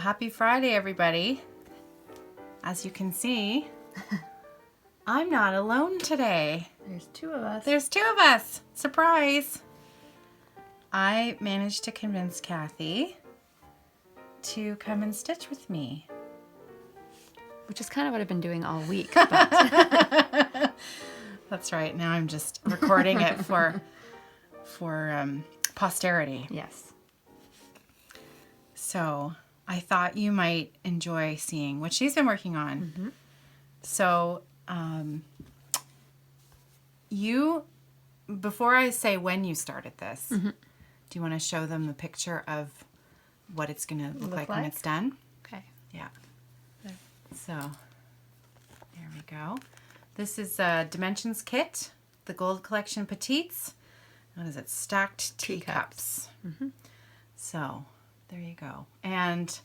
happy Friday, everybody. As you can see, I'm not alone today. There's two of us. There's two of us. Surprise. I managed to convince Kathy to come and stitch with me. Which is kind of what I've been doing all week. But... That's right. Now I'm just recording it for posterity. Yes. So I thought you might enjoy seeing what she's been working on. Mm-hmm. So before I say when you started this, mm-hmm. do you want to show them the picture of what it's going to look like when it's done? Okay. Yeah. There. So there we go. This is a Dimensions kit, the Gold Collection Petites. What is it? Stacked teacups. Mm-hmm. So there you go. And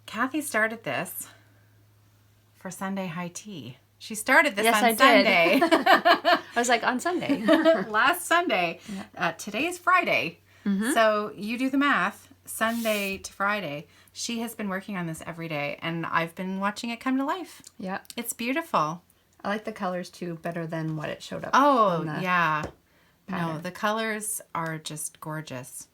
Kathy started this for Sunday high tea. She started this on Sunday. I was like, on Sunday. Last Sunday. Yeah. Today's Friday. Mm-hmm. So you do the math. Sunday to Friday. She has been working on this every day, and I've been watching it come to life. Yeah. It's beautiful. I like the colors, too, better than what it showed up. Oh, yeah. Pattern. No, the colors are just gorgeous.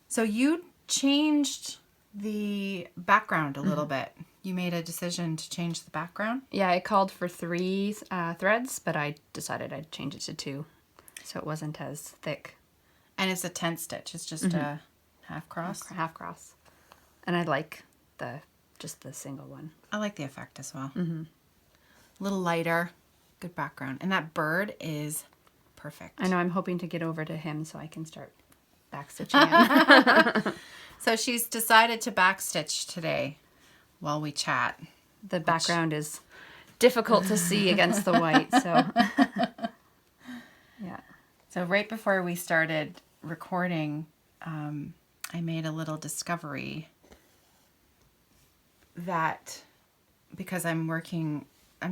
So you changed the background a little bit. You made a decision to change the background? Yeah, I called for 3 threads, but I decided I'd change it to 2, so it wasn't as thick. And it's a tent stitch. It's just a half cross? Half cross. And I like just the single one. I like the effect as well. Mm-hmm. A little lighter. Good background. And that bird is perfect. I know, I'm hoping to get over to him so I can start backstitching him. So she's decided to backstitch today while we chat. The background is difficult to see against the white, so... Yeah. So right before we started recording, I made a little discovery that because I'm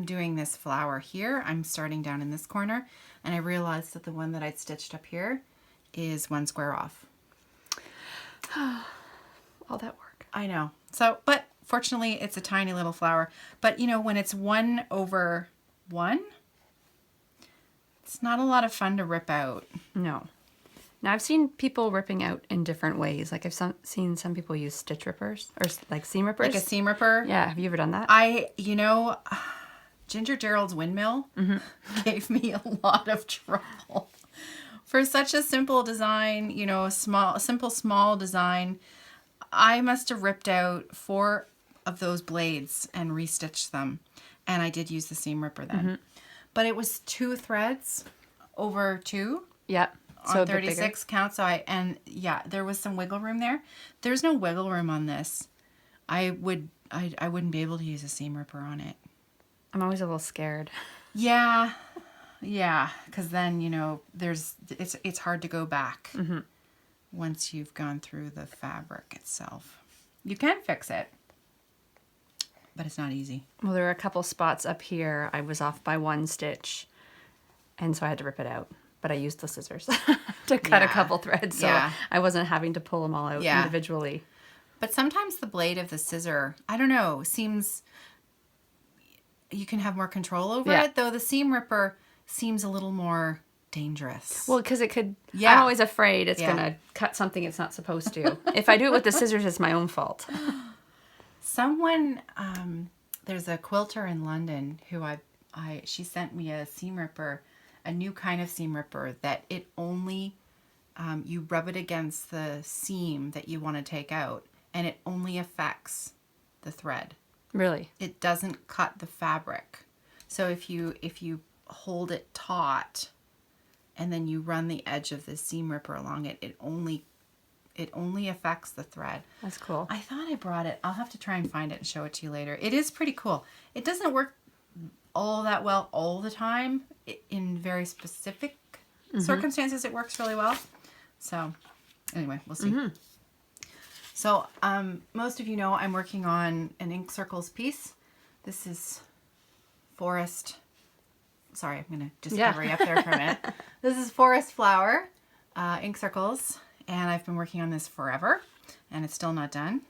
doing this flower here, I'm starting down in this corner, and I realized that the one that I'd stitched up here is 1 square off. All that work. I know. So, but fortunately it's a tiny little flower. But you know, when it's 1 over 1, it's not a lot of fun to rip out. No. Now, I've seen people ripping out in different ways. Like, I've seen some people use stitch rippers, or like seam rippers. Like a seam ripper? Yeah, have you ever done that? Ginger Gerald's windmill gave me a lot of trouble. For such a simple design, small design, I must have ripped out 4 of those blades and restitched them. And I did use the seam ripper then. Mm-hmm. But it was 2 threads over 2. Yeah. On 36 count. So there was some wiggle room there. There's no wiggle room on this. I wouldn't be able to use a seam ripper on it. I'm always a little scared. Yeah. Yeah, because then, it's hard to go back once you've gone through the fabric itself. You can fix it, but it's not easy. Well, there are a couple spots up here. I was off by 1 stitch, and so I had to rip it out. But I used the scissors to cut a couple threads, so I wasn't having to pull them all out individually. But sometimes the blade of the scissor, I don't know, seems you can have more control over it, though the seam ripper seems a little more dangerous. Well, because it could... Yeah. I'm always afraid it's going to cut something it's not supposed to. If I do it with the scissors, it's my own fault. Someone, there's a quilter in London who she sent me a seam ripper, a new kind of seam ripper that it only, you rub it against the seam that you want to take out, and it only affects the thread. Really? It doesn't cut the fabric. So if you hold it taut and then you run the edge of the seam ripper along it, it only affects the thread. That's cool. I thought I brought it. I'll have to try and find it and show it to you later. It is pretty cool. It doesn't work all that well all the time. In very specific circumstances, it works really well. So anyway, we'll see. So most of you know I'm working on an ink circles piece. This is Forest. Sorry, I'm going to just cover you up there for a minute. This is Forest Flower ink circles, and I've been working on this forever, and it's still not done.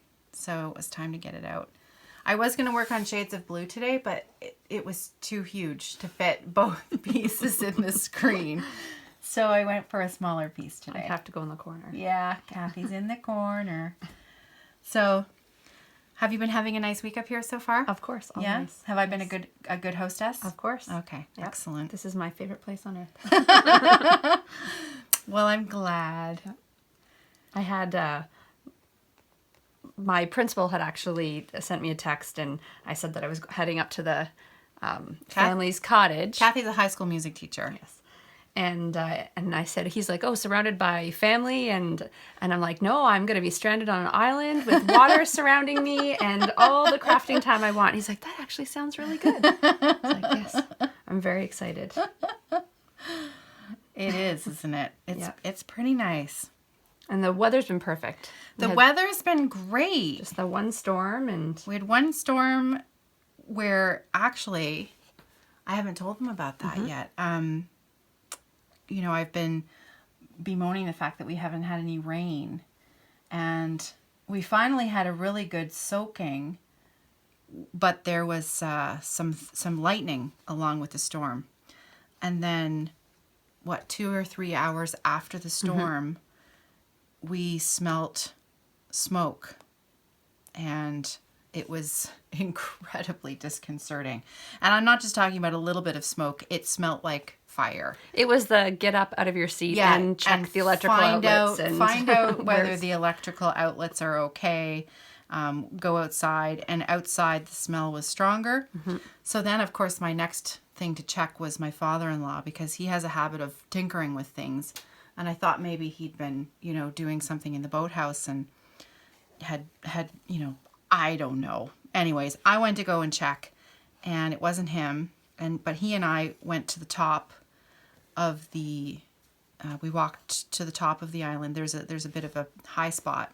So it was time to get it out. I was going to work on shades of blue today, but it was too huge to fit both pieces in the screen. So I went for a smaller piece today. I have to go in the corner. Yeah, Kathy's in the corner. So, have you been having a nice week up here so far? Of course. Always. Yeah? Have I been a good hostess? Of course. Okay, yep. Excellent. This is my favorite place on earth. Well, I'm glad. I had... my principal had actually sent me a text, and I said that I was heading up to the family's cottage. Kathy's a high school music teacher. Yes. And I said, he's like, oh, surrounded by family. And I'm like, no, I'm going to be stranded on an island with water surrounding me and all the crafting time I want. He's like, that actually sounds really good. I was like, yes, I'm very excited. It is, isn't it? It's pretty nice. And the weather's been perfect. The weather's been great. Just the one storm, and we had one storm where actually I haven't told them about that yet. You know, I've been bemoaning the fact that we haven't had any rain, and we finally had a really good soaking, but there was some lightning along with the storm. And then 2 or 3 hours after the storm, we smelt smoke, and it was incredibly disconcerting. And I'm not just talking about a little bit of smoke. It smelt like fire. It was the get up out of your seat and check the electrical outlets. Find out whether the electrical outlets are okay. Go outside. And outside the smell was stronger. So then, of course, my next thing to check was my father-in-law, because he has a habit of tinkering with things. And I thought maybe he'd been, you know, doing something in the boathouse and had, you know, I don't know. Anyways, I went to go and check, and it wasn't him. But he and I went to the top of the, we walked to the top of the island. There's a bit of a high spot,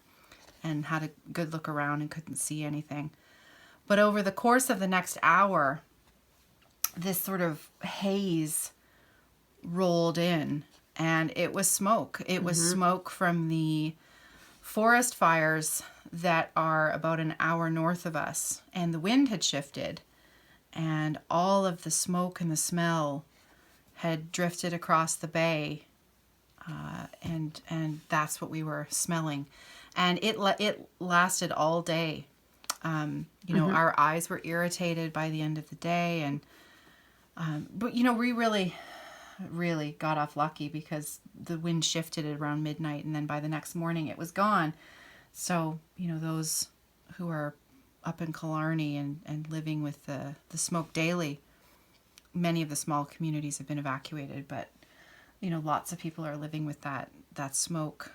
and had a good look around and couldn't see anything. But over the course of the next hour, this sort of haze rolled in, and it was smoke. It was smoke from the forest fires that are about an hour north of us, and the wind had shifted, and all of the smoke and the smell had drifted across the bay, and that's what we were smelling, and it lasted all day. You know, our eyes were irritated by the end of the day, and but you know, we really got off lucky, because the wind shifted at around midnight, and then by the next morning it was gone. So, you know, those who are up in Killarney and living with the smoke daily, many of the small communities have been evacuated, but, you know, lots of people are living with that smoke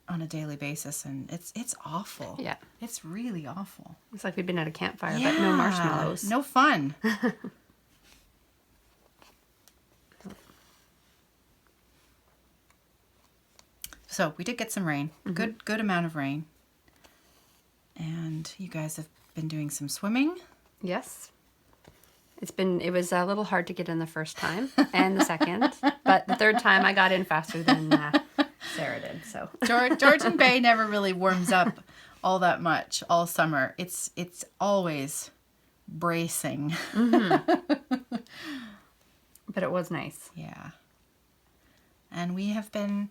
on a daily basis, and it's awful. Yeah. It's really awful. It's like we've been at a campfire, but no marshmallows. No fun. So we did get some rain, good amount of rain. And you guys have been doing some swimming. Yes. It was a little hard to get in the first time and the second, but the third time I got in faster than Sarah did. So Georgian Bay never really warms up all that much all summer. It's always bracing. But it was nice. Yeah. And we have been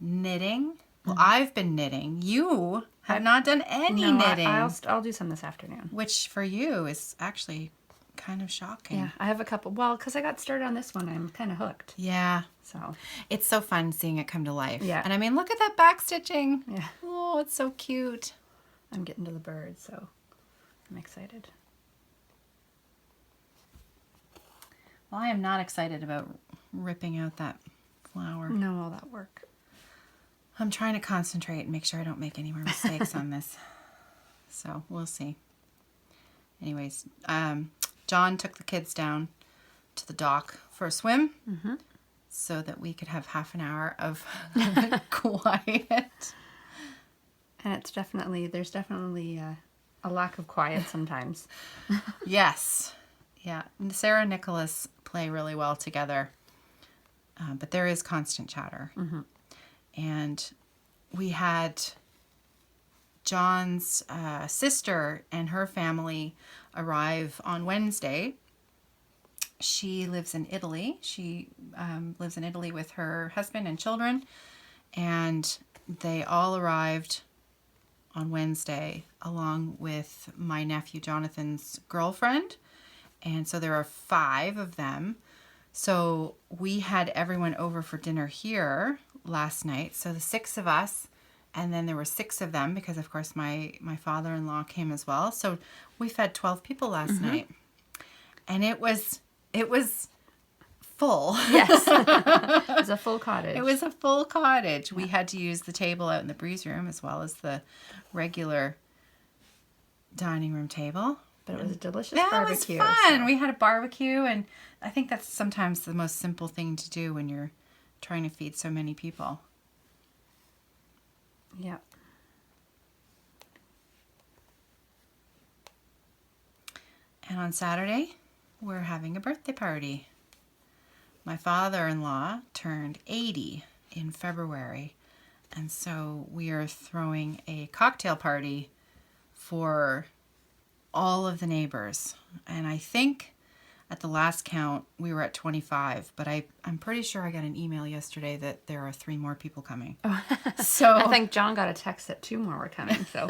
knitting. Well, I've been knitting. You have not done any knitting. I'll do some this afternoon. Which for you is actually kind of shocking. Yeah, I have a couple. Well, because I got started on this one, I'm kind of hooked. Yeah. So it's so fun seeing it come to life. Yeah. And I mean, look at that back stitching. Yeah. Oh, it's so cute. I'm getting to the bird, so I'm excited. Well, I am not excited about ripping out that flower. No, all that work. I'm trying to concentrate and make sure I don't make any more mistakes on this. So we'll see. Anyways, John took the kids down to the dock for a swim so that we could have half an hour of quiet. And there's definitely a lack of quiet sometimes. Yes. Yeah. And Sarah and Nicholas play really well together. But there is constant chatter. And we had John's sister and her family arrive on Wednesday. She lives in Italy. She lives in Italy with her husband and children. And they all arrived on Wednesday along with my nephew Jonathan's girlfriend. And so there are 5 of them. So we had everyone over for dinner here last night. So the 6 of us, and then there were 6 of them because, of course, my father-in-law came as well. So we fed 12 people last night. And it was full. Yes. It was a full cottage. It was a full cottage. Yeah. We had to use the table out in the breeze room as well as the regular dining room table. But it was a delicious barbecue. It was fun. So. We had a barbecue, and I think that's sometimes the most simple thing to do when you're trying to feed so many people. Yeah. And on Saturday, we're having a birthday party. My father-in-law turned 80 in February, and so we are throwing a cocktail party for all of the neighbors. And I think at the last count, we were at 25, but I'm pretty sure I got an email yesterday that there are 3 more people coming. So I think John got a text that 2 more were coming, so.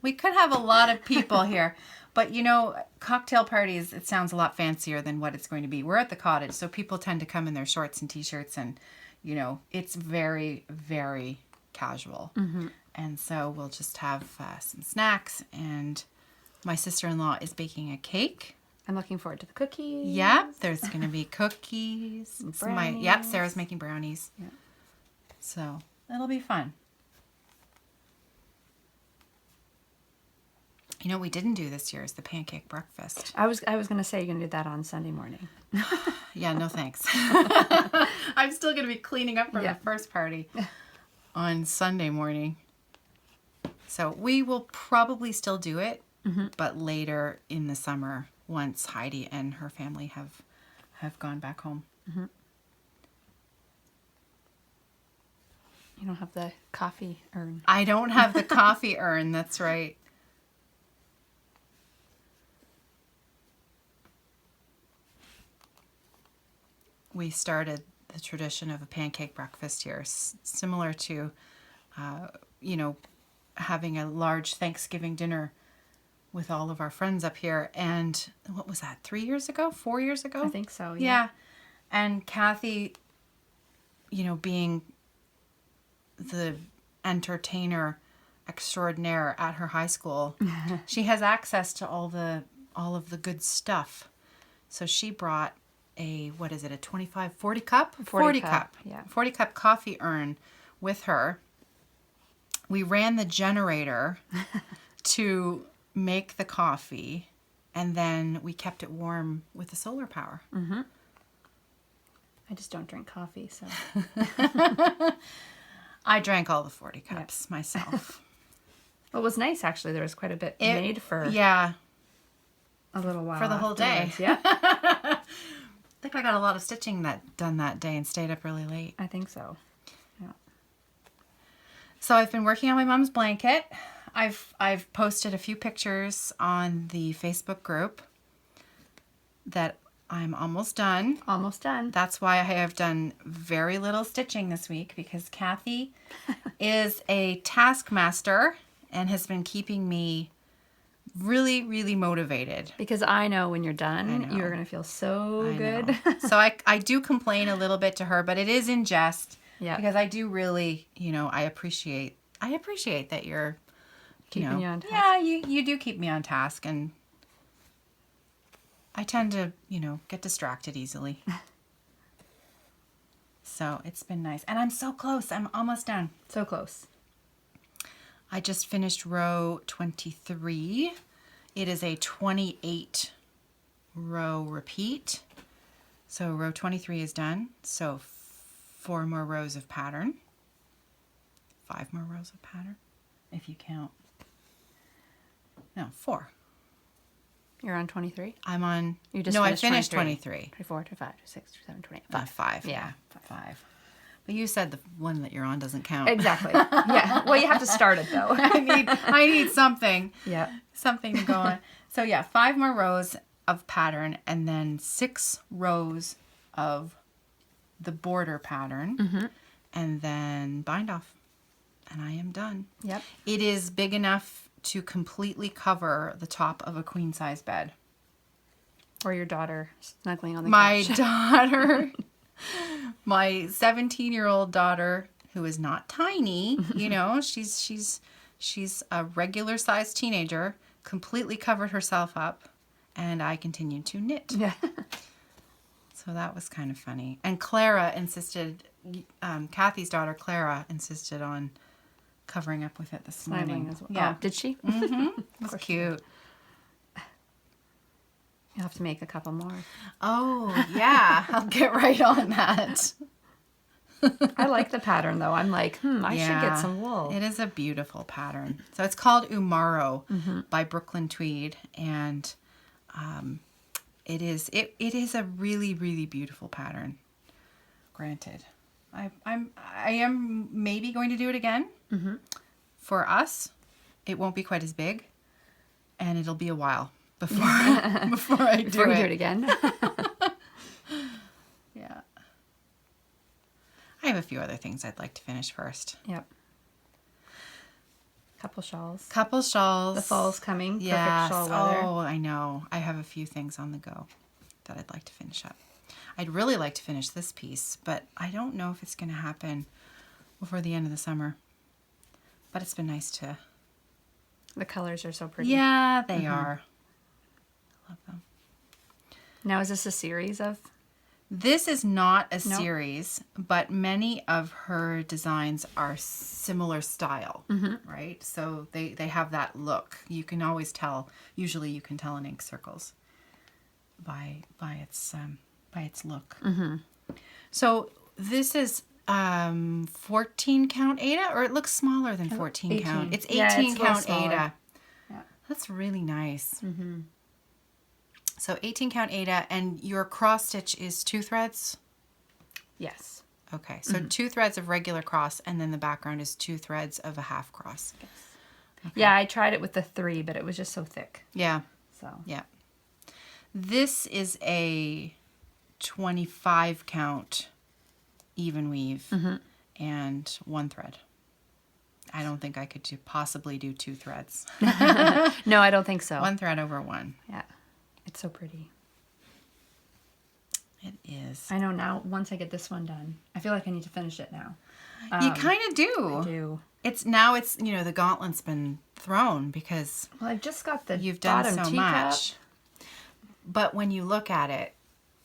We could have a lot of people here. But, you know, cocktail parties, it sounds a lot fancier than what it's going to be. We're at the cottage, so people tend to come in their shorts and T-shirts, and, you know, it's very, very casual. Mm-hmm. And so we'll just have some snacks, and my sister-in-law is baking a cake. I'm looking forward to the cookies. Yep, there's going to be cookies. Sarah's making brownies. Yeah. So it'll be fun. You know what we didn't do this year is the pancake breakfast. I was going to say you're going to do that on Sunday morning. Yeah, no thanks. I'm still going to be cleaning up from the first party on Sunday morning. So we will probably still do it, but later in the summer once Heidi and her family have gone back home. Mm-hmm. You don't have the coffee urn. I don't have the coffee urn, that's right. We started the tradition of a pancake breakfast here, similar to, having a large Thanksgiving dinner with all of our friends up here. And what was that, 4 years ago? I think so, yeah. And Kathy, being the entertainer extraordinaire at her high school, she has access to all of the good stuff. So she brought a 40 cup? 40 cup, yeah. 40 cup coffee urn with her. We ran the generator to make the coffee, and then we kept it warm with the solar power. Mm-hmm. I just don't drink coffee, so. I drank all the 40 cups myself. Well, it was nice, actually. There was quite a bit made for a little while. For the whole day. Yeah. I think I got a lot of stitching done that day and stayed up really late. I think so. Yeah. So I've been working on my mom's blanket. I've posted a few pictures on the Facebook group that I'm almost done. Almost done. That's why I have done very little stitching this week, because Kathy is a taskmaster and has been keeping me really, really motivated. Because I know when you're done, you're going to feel so good. So I do complain a little bit to her, but it is in jest. Yeah. Because I do really, I appreciate that you're keeping you on task. Yeah, you do keep me on task, and I tend to, get distracted easily. So it's been nice. And I'm so close. I'm almost done. So close. I just finished row 23. It is a 28 row repeat. So row 23 is done. So 4 more rows of pattern. 5 more rows of pattern, if you count. No, 4. You're on 23? I'm on... You just I finished 23. 24, 25, 26, 27, 28. 5. Yeah. 5. But you said the one that you're on doesn't count. Exactly. Yeah. Well, you have to start it though. I need something. Yeah. Something to go on. So yeah, 5 more rows of pattern and then 6 rows of the border pattern and then bind off. And I am done. Yep. It is big enough to completely cover the top of a queen size bed. Or your daughter snuggling on the My couch. daughter, my 17-year-old daughter, who is not tiny, you know, she's a regular sized teenager, completely covered herself up, and I continued to knit. Yeah. So that was kind of funny. And Clara insisted, Kathy's daughter Clara insisted on covering up with it this morning. As well. Yeah. Oh, did she? Mm-hmm. It was cute. You'll have to make a couple more. Oh, yeah. I'll get right on that. I like the pattern though. I'm like, I should get some wool. It is a beautiful pattern. So it's called Umaro by Brooklyn Tweed, and it is a really, really beautiful pattern. Granted, I am maybe going to do it again. For us, it won't be quite as big, and it'll be a while before I do Before you do it again. Yeah. I have a few other things I'd like to finish first. Yep. Couple shawls. Couple shawls. The fall's coming. Yes. Perfect shawl weather. Oh, I know. I have a few things on the go that I'd like to finish up. I'd really like to finish this piece, but I don't know if it's going to happen before the end of the summer. But it's been nice to... The colors are so pretty. Yeah, they are. I love them. Now, is this a series of... This is not a series, but many of her designs are similar style, right? So they have that look. You can always tell. Usually, you can tell in ink circles by its look. So this is 14 count Aida, or it looks smaller than 14 count. It's 18 count Aida. Yeah. That's really nice. So 18 count Aida, and your cross stitch is 2 threads? Yes. Okay, so 2 threads of regular cross, and then the background is 2 threads of a half cross. Yes. Okay. Yeah, I tried it with the 3, but it was just so thick. Yeah. So. Yeah. This is a 25 count even weave and 1 thread. I don't think I could possibly do 2 threads. No, I don't think so. 1 thread over 1. Yeah. It's so pretty. It is. I know now, once I get this one done, I feel like I need to finish it now. You kind of do. I do. It's the gauntlet's been thrown because Well, I've just got the you've done bottom so teacup. much. But when you look at it,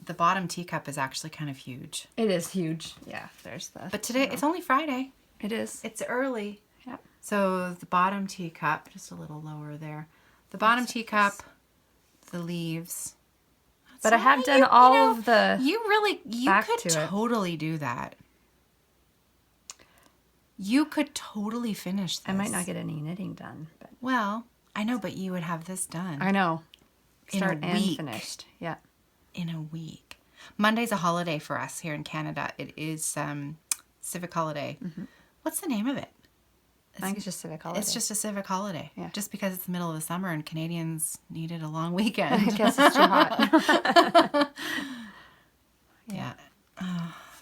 the bottom teacup is actually kind of huge. It is huge. Yeah, there's the... But today, it's only Friday. It is. It's early. Yeah. So the bottom teacup, just a little lower there. The bottom teacup, the leaves. But I have done all of the... You back could to it. totally do that. You could totally finish this. I might not get any knitting done, but... Well, I know, but you would have this done. I know. In Start a and week. finished. Yeah. In a week. Monday's a holiday for us here in Canada. It is civic holiday. What's the name of it? I think it's just civic holiday. It's just a civic holiday. Yeah. Just because it's the middle of the summer and Canadians needed a long weekend. I guess it's too hot. Yeah.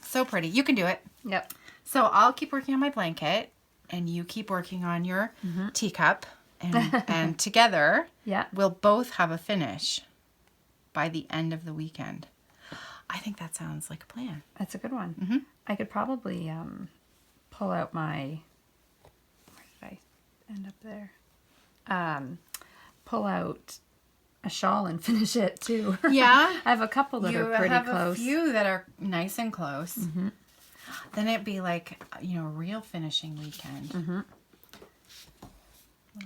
So pretty. You can do it. Yep. So I'll keep working on my blanket and you keep working on your teacup. And together, we'll both have a finish by the end of the weekend. I think that sounds like a plan. That's a good one. I could probably pull out my... Where did I end up there? Pull out a shawl and finish it too. Yeah? I have a couple that are pretty close. You have a few that are nice and close. Then it'd be like, a real finishing weekend.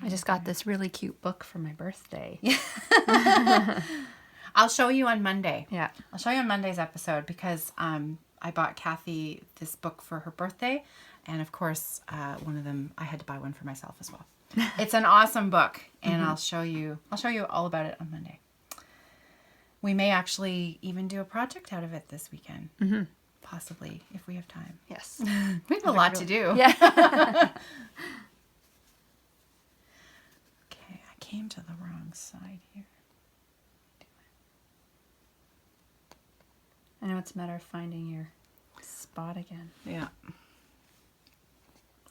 I just got this really cute book for my birthday. I'll show you on Monday. Yeah. I'll show you on Monday's episode because I bought Kathy this book for her birthday. And of course, one of them, I had to buy one for myself as well. It's an awesome book. And I'll show you all about it on Monday. We may actually even do a project out of it this weekend. Possibly, if we have time. Yes. We have a lot to do. Yeah. Okay, I came to the wrong side here. I know it's a matter of finding your spot again. Yeah.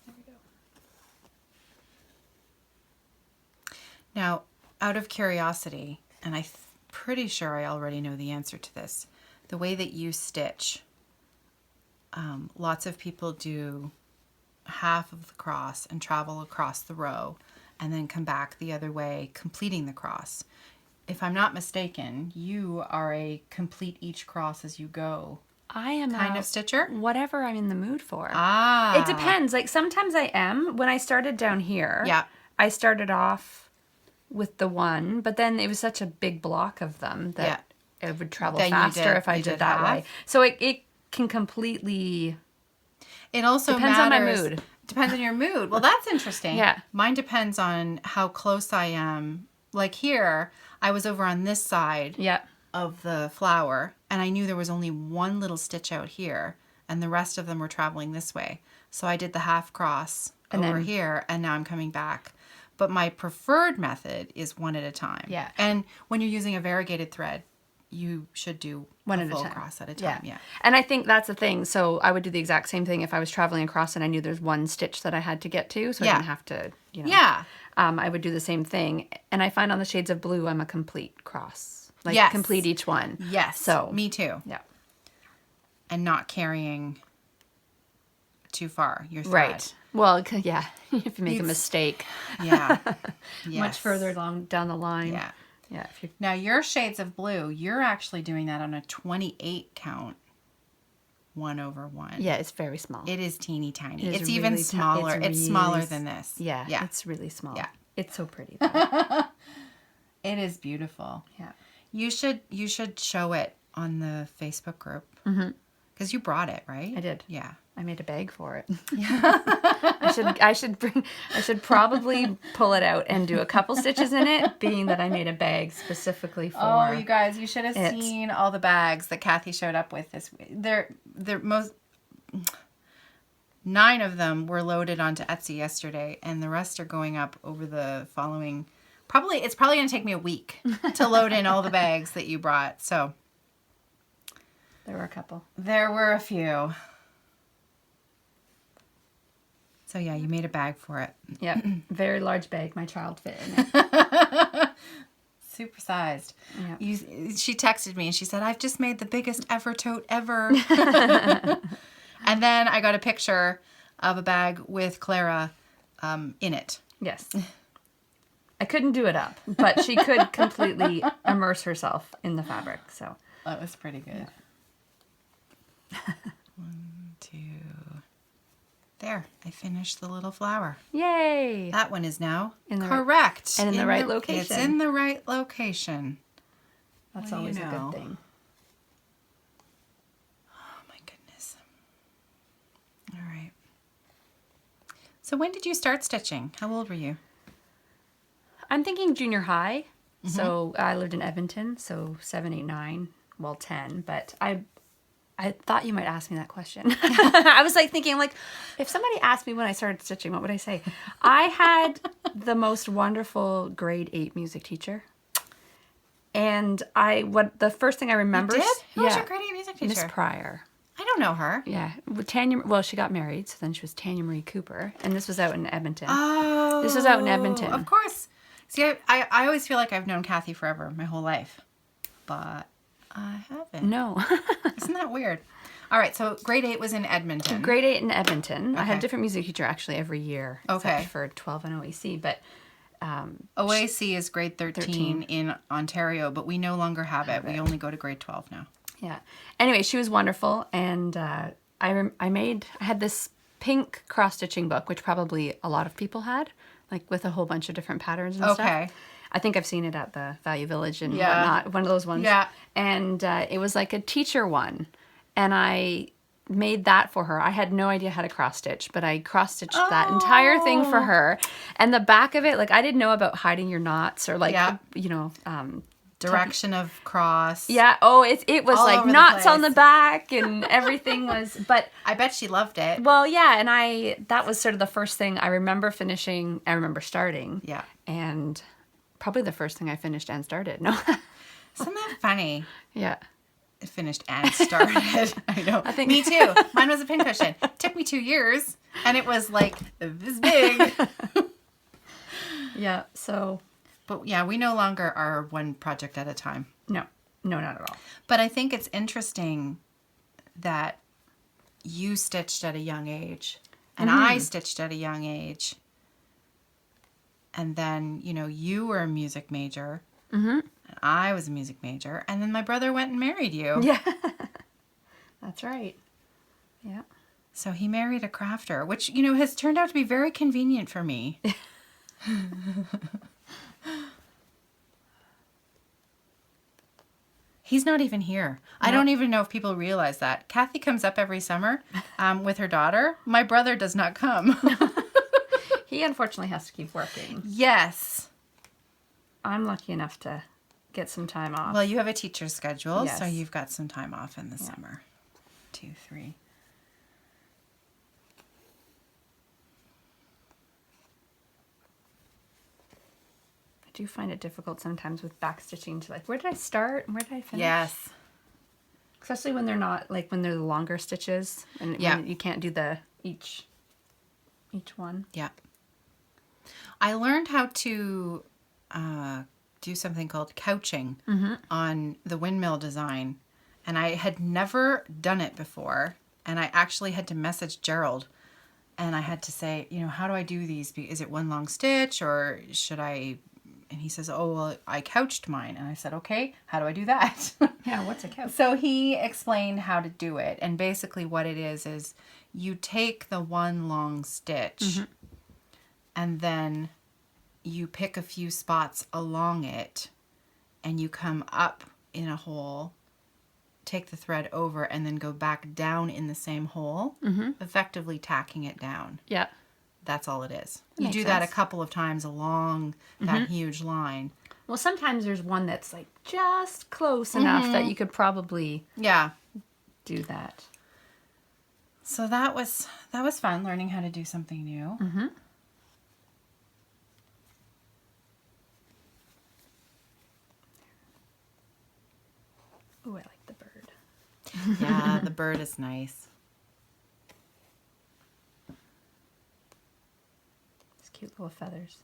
There we go. Now, out of curiosity, and I'm pretty sure I already know the answer to this, the way that you stitch, lots of people do half of the cross and travel across the row and then come back the other way, completing the cross. If I'm not mistaken, you are a complete each cross as you go I am kind of stitcher? Whatever I'm in the mood for. Ah. It depends. Like sometimes I am. When I started down here, Yeah. I started off with the one, but then it was such a big block of them that it would travel Then faster if I did that half. way. So it can completely... It also depends on my matters. mood. Depends on your mood. Well, that's interesting. Yeah. Mine depends on how close I am. Like here, I was over on this side of the flower, and I knew there was only one little stitch out here, and the rest of them were traveling this way. So I did the half cross over here, and now I'm coming back. But my preferred method is one at a time. Yeah. And when you're using a variegated thread, you should do one a at a full time. cross at a time. Yeah. And I think that's the thing. So I would do the exact same thing if I was traveling across and I knew there's one stitch that I had to get to, so I didn't have to, Yeah. I would do the same thing. And I find on the shades of blue, I'm a complete cross. Like complete each one. Yes. So me too. Yeah. And not carrying too far your thread. Right. Well, yeah. If you make a mistake. Yeah. Yes. Much further along down the line. Yeah. Yeah. Now your shades of blue, you're actually doing that on a 28 count 1/1. Yeah, it's very small. It is teeny tiny. It is It's even really smaller. It's really smaller than this. Yeah. Yeah. It's really small. Yeah. It's so pretty though. It is beautiful. Yeah. You should show it on the Facebook group. Because you brought it, right? I did. Yeah. I made a bag for it. I should probably pull it out and do a couple stitches in it, being that I made a bag specifically for Oh, you guys, you should have seen all the bags that Kathy showed up with this. They're 9 of them were loaded onto Etsy yesterday, and the rest are going up over the following. It's probably going to take me a week to load in all the bags that you brought. So there were a couple. There were a few. So yeah, you made a bag for it. Yep. Very large bag. My child fit in it. Super sized. Yep. She texted me and she said, "I've just made the biggest ever tote ever." And then I got a picture of a bag with Clara in it. Yes. I couldn't do it up, but she could completely immerse herself in the fabric. So that was pretty good. Yeah. 1, 2. There, I finished the little flower. Yay! That one is now correct. And in the right location. It's in the right location. That's always a good thing. Oh my goodness. All right. So when did you start stitching? How old were you? I'm thinking junior high. So I lived in Edmonton, so 7, 8, 9, 10. But I thought you might ask me that question. I was like thinking, like, if somebody asked me when I started stitching, what would I say? I had the most wonderful grade 8 music teacher. And the first thing I remember. You did? Who was your grade 8 music teacher? Miss Pryor. I don't know her. Yeah. She got married, so then she was Tanya Marie Cooper. And this was out in Edmonton. Oh. This was out in Edmonton. Of course. See, I always feel like I've known Kathy forever, my whole life. But I haven't. No. Isn't that weird? All right, so grade 8 was in Edmonton. Grade 8 in Edmonton. Okay. I had a different music teacher actually every year. Okay. Except for 12 and OAC. But OAC is grade 13 in Ontario, but we no longer have it. We only go to grade 12 now. Yeah. Anyway, she was wonderful, and I had this pink cross-stitching book, which probably a lot of people had, like with a whole bunch of different patterns and stuff. I think I've seen it at the Value Village and whatnot, one of those ones. Yeah. And it was like a teacher one, and I made that for her. I had no idea how to cross-stitch, but I cross-stitched that entire thing for her. And the back of it, like, I didn't know about hiding your knots or, like, direction of cross. Yeah. Oh, it was all like over knots the on the back and everything was, but I bet she loved it. well, yeah. And that was sort of the first thing I remember finishing. I remember starting. Yeah. And probably the first thing I finished and started. No. Isn't that funny? Yeah. It finished and started. I know. Me too. Mine was a pincushion. It took me 2 years and it was like this big. Yeah. So. But yeah, we no longer are one project at a time. No, not at all. But I think it's interesting that you stitched at a young age and I stitched at a young age. And then, you were a music major and I was a music major. And then my brother went and married you. Yeah. That's right. Yeah. So he married a crafter, which, has turned out to be very convenient for me. He's not even here. No. I don't even know if people realize that. Kathy comes up every summer with her daughter. My brother does not come. He unfortunately has to keep working. Yes. I'm lucky enough to get some time off. Well, you have a teacher's schedule, yes. So you've got some time off in the summer. 2, 3. I do find it difficult sometimes with backstitching to where did I start and where did I finish? Yes. Especially when they're not, when they're the longer stitches and when you can't do the each one. Yeah. I learned how to do something called couching on the windmill design. And I had never done it before. And I actually had to message Gerald. And I had to say, how do I do these? Is it one long stitch or should I... And he says, oh, well, I couched mine. And I said, okay, how do I do that? Yeah, what's a couch? So he explained how to do it. And basically what it is you take the one long stitch and then you pick a few spots along it and you come up in a hole, take the thread over, and then go back down in the same hole, effectively tacking it down. Yeah. That's all it is. That you do that a couple of times along that huge line. Well, sometimes there's one that's just close enough that you could probably do that. So that was fun, learning how to do something new. Ooh, I like the bird. Yeah, the bird is nice. It's cute little feathers.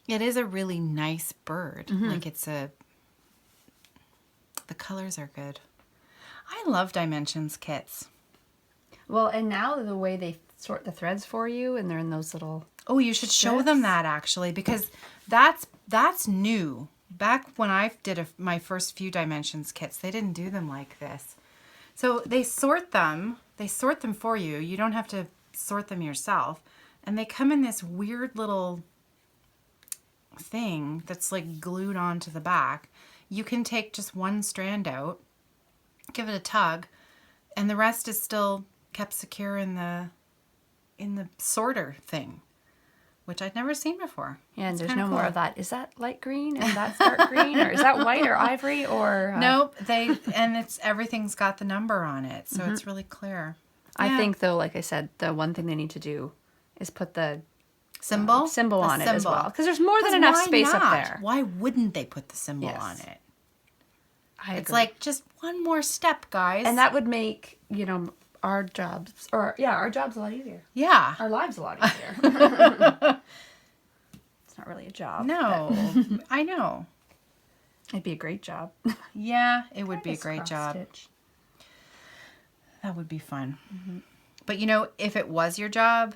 It is a really nice bird. The colors are good. I love dimensions kits. Well, and now the way they sort the threads for you, and they're in those little... Oh, you should show them that, actually, because that's new. Back when I did my first few dimensions kits, they didn't do them like this. So they sort them for you. You don't have to sort them yourself. And they come in this weird little thing that's glued onto the back. You can take just one strand out, give it a tug, and the rest is still kept secure in the sorter thing, which I'd never seen before. Yeah, and there's no more of that. Is that light green and that's dark green, or is that white or ivory or? Nope. Everything's got the number on it, so it's really clear. I think though, like I said, the one thing they need to do is put the symbol on it as well, because there's more than enough space up there. Why wouldn't they put the symbol on it? It's just one more step, guys. And that would make, our jobs a lot easier. Yeah. Our lives a lot easier. It's not really a job. No. I know. It'd be a great job. Yeah, it would be a great job. Stitch. That would be fun. But if it was your job,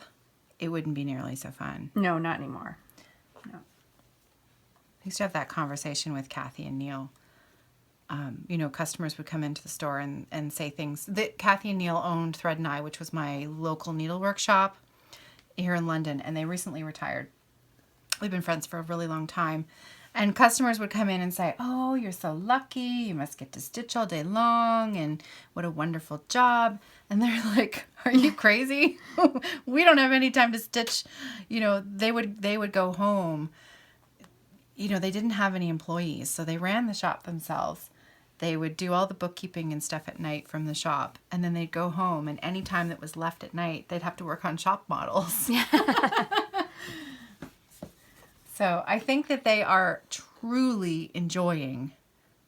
it wouldn't be nearly so fun. No, not anymore. No. I used to have that conversation with Kathy and Neil. Customers would come into the store and say things. Kathy and Neil owned Thread and I, which was my local needlework shop here in London, and they recently retired. We've been friends for a really long time. And customers would come in and say, oh, you're so lucky. You must get to stitch all day long, and what a wonderful job. And they're like, are you crazy? We don't have any time to stitch. They would go home, they didn't have any employees, so they ran the shop themselves. They would do all the bookkeeping and stuff at night from the shop, and then they'd go home, and any time that was left at night, they'd have to work on shop models. So I think that they are truly enjoying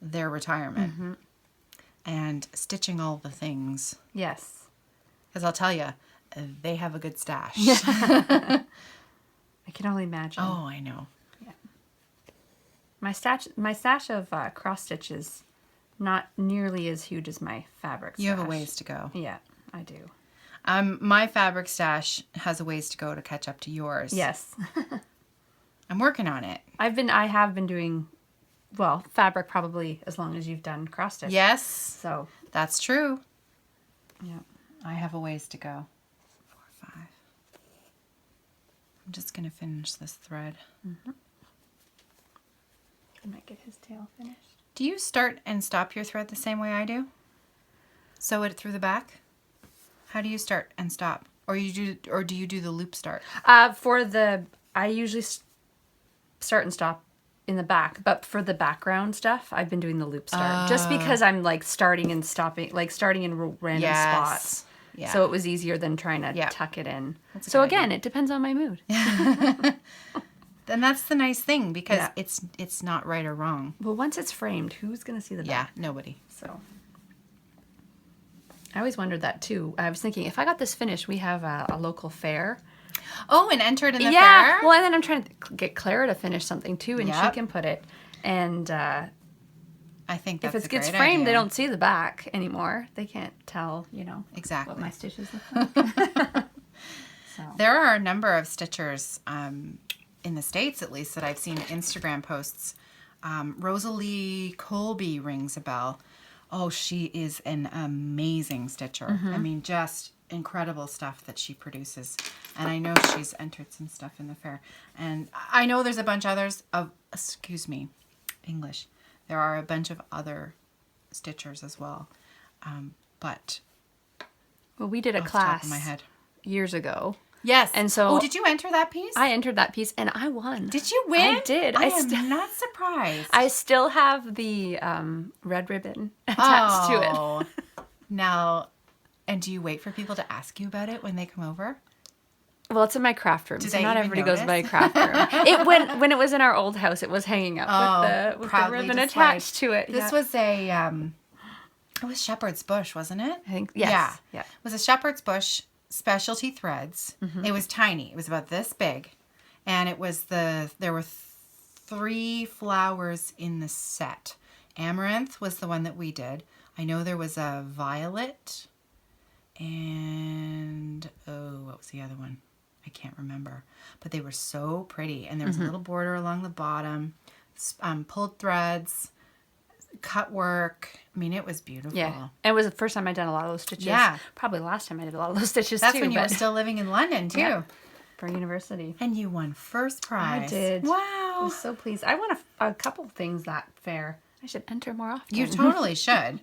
their retirement and stitching all the things. Yes. Because I'll tell you, they have a good stash. I can only imagine. Oh, I know. Yeah. My stash of cross stitches, not nearly as huge as my fabric stash. You have a ways to go. Yeah, I do. My fabric stash has a ways to go to catch up to yours. Yes. I'm working on it. I have been doing, well, fabric probably as long as you've done cross stitch. Yes. So. That's true. Yeah. I have a ways to go. 4, 5. I'm just going to finish this thread. I might get his tail finished. Do you start and stop your thread the same way I do? Sew it through the back? How do you start and stop? Or do you do the loop start? I usually start and stop in the back, but for the background stuff, I've been doing the loop start. Just because I'm like starting and stopping, like starting in random spots. Yeah. So it was easier than trying to tuck it in. So again, it depends on my mood. Then that's the nice thing, because it's not right or wrong. Well, once it's framed, who's going to see the back? Yeah, nobody. So I always wondered that too. I was thinking, if I got this finished, we have a local fair. Oh, and enter it in the fair? Yeah. Well, and then I'm trying to get Clara to finish something too, and she can put it. And I think that's if it gets framed, they don't see the back anymore. They can't tell, exactly what my stitches look like. So. There are a number of stitchers in the States, at least, that I've seen Instagram posts. Rosalie Colby rings a bell. Oh, she is an amazing stitcher. I mean, just incredible stuff that she produces. And I know she's entered some stuff in the fair. And I know there's a bunch others of, English. There are a bunch of other stitchers as well. But well, we did a off the top class of my head. Years ago. Yes. And so did you enter that piece? I entered that piece and I won. Did you win? I did. I am not surprised. I still have the red ribbon attached to it. Now, and do you wait for people to ask you about it when they come over? Well, it's in my craft room, so not everybody goes by craft room. When it was in our old house, it was hanging up with the ribbon attached to it. This was it was shepherd's bush, wasn't it? I think, yes. Yeah. It was a shepherd's bush specialty threads. It was tiny. It was about this big. And there were 3 flowers in the set. Amaranth was the one that we did. I know there was a violet and, what was the other one? I can't remember. But they were so pretty. And there was a little border along the bottom, pulled threads, cut work. I mean, it was beautiful. Yeah. It was the first time I'd done a lot of those stitches. Yeah. Probably the last time I did a lot of those stitches, That's when you were still living in London, too. Yeah. For university. And you won first prize. I did. Wow. I was so pleased. I won a couple things that fair. I should enter more often. You totally should.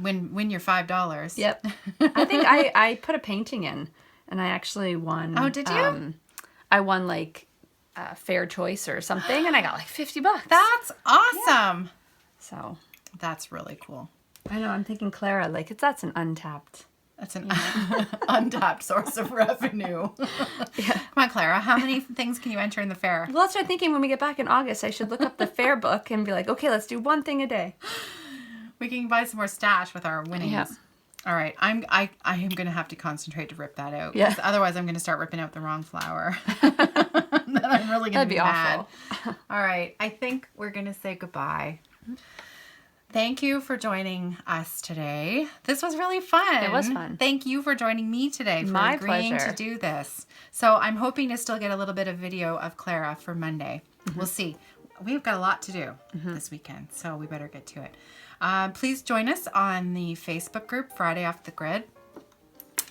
Win your $5. Yep. I think I put a painting in, and I actually won. Oh, did you? I won like Fair Choice or something, and I got like $50. That's awesome. Yeah. So that's really cool. I know. I'm thinking, Clara, that's an untapped. That's an untapped source of revenue. Yeah. Come on, Clara. How many things can you enter in the fair? Well, that's what I'm thinking. When we get back in August, I should look up the fair book and be like, okay, let's do one thing a day. We can buy some more stash with our winnings. Yeah. All right. I am going to have to concentrate to rip that out. Yeah. Otherwise, I'm going to start ripping out the wrong flower. Then I'm really going to be mad. Awful. All right. I think we're going to say goodbye. Thank you for joining us today. This was really fun. It was fun. Thank you for joining me today for agreeing to do this. So I'm hoping to still get a little bit of video of Clara for Monday. We'll see. We've got a lot to do this weekend, so we better get to it. Please join us on the Facebook group, Friday Off the Grid,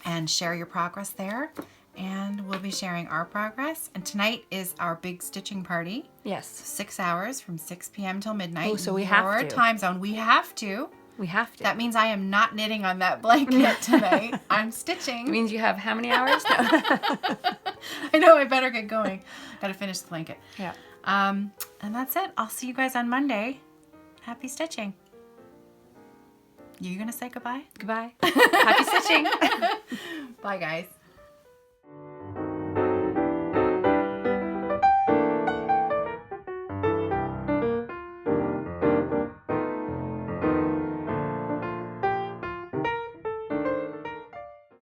and share your progress there. And we'll be sharing our progress. And tonight is our big stitching party. Yes. 6 hours from 6 p.m. till midnight. Oh, so we have to. Your time zone. We have to. We have to. That means I am not knitting on that blanket tonight. I'm stitching. It means you have how many hours? No. I know. I better get going. Got to finish the blanket. Yeah. And that's it. I'll see you guys on Monday. Happy stitching. You gonna say goodbye? Goodbye. Happy stitching. Bye, guys.